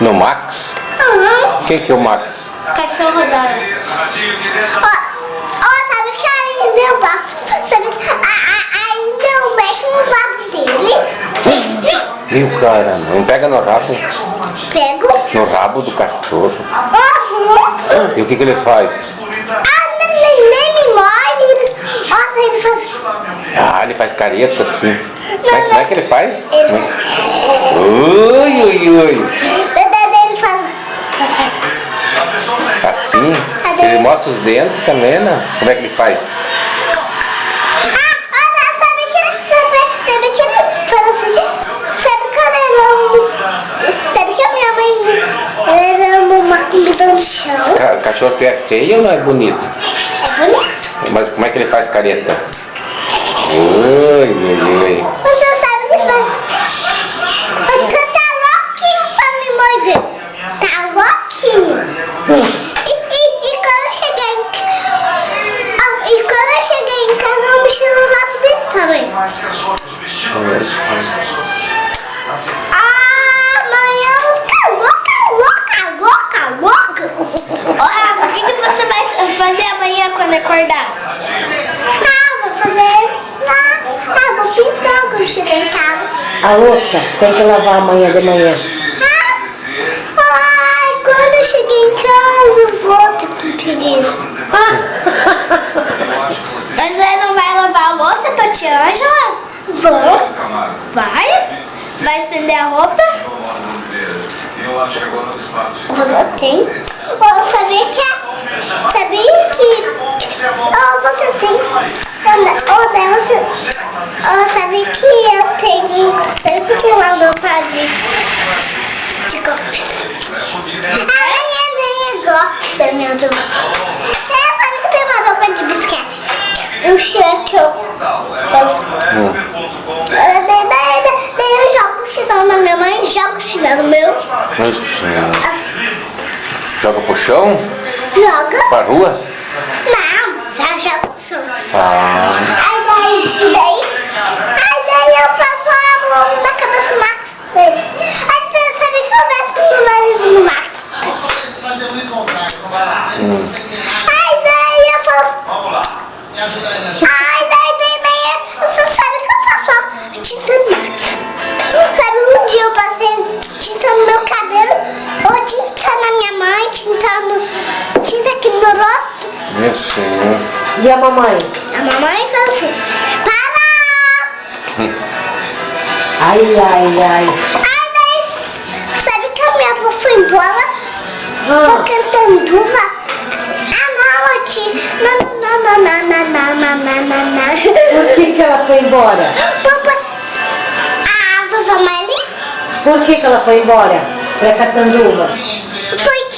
No Max? Uhum. Quem que é o Max? Cachorro da... Ó, sabe que ainda eu passo, sabe que ainda eu mexo no rabo dele. Viu, cara? Não pega no rabo. Pego. No rabo do cachorro. Uhum. E o que ele faz? Nem me morde. Ó, ele faz... Ah, ele faz careta assim. Como é que ele faz? Ele Ui, ui, ui. ele faz... Assim? Ele mostra os dentes também, né? Como é que ele faz? Sabe que ele fala assim, sabe quando sabe que a minha mãe leva uma comida no chão? O cachorro é feio ou não é bonito? É bonito. Mas como é que ele faz careta? Ui, ui, ui. Você sabe que faz... Você tá louquinho pra me morder. Tá louquinho. Quando eu cheguei em casa, eu mexi no lado dele também. Amanhã louca. Ô, Rafa, o que você vai fazer amanhã quando acordar? Vou fazer... vou pintar quando chegar em casa. A louça tem que lavar amanhã de manhã. Quando eu cheguei em casa, eu volto com preguiça. Mas você não vai lavar a louça pra tia Ângela? Vou. Vai? Vai estender a roupa? Você tem? Sabia que... você tem... Sabe que eu tenho... Sempre que uma roupa de gosto. Nem gosta, meu Deus. Sabe que tem uma roupa de bisquete? Um cheque. Daí eu jogo o chinelo na minha mãe, jogo o chinelo no meu. Joga pro chão? Joga. Pra rua? Não, já joga pro chão. Ah. Daí eu passo a mão na cabeça do Max. Aí você sabe que eu desço no nariz do Max. Daí eu falo... você sabe que eu passo a tinta no Max. Sabe, um dia eu passei tinta no meu cabelo, ou tinta na minha mãe, tinta aqui no meu rosto. Meu senhor. E a mamãe? A mamãe falou assim, para! Ai. Daí, sabe que a minha avó foi embora? Tô cantando uva. Por que ela foi embora? A vovó Mari? Por que ela foi embora? Pra Catanduva?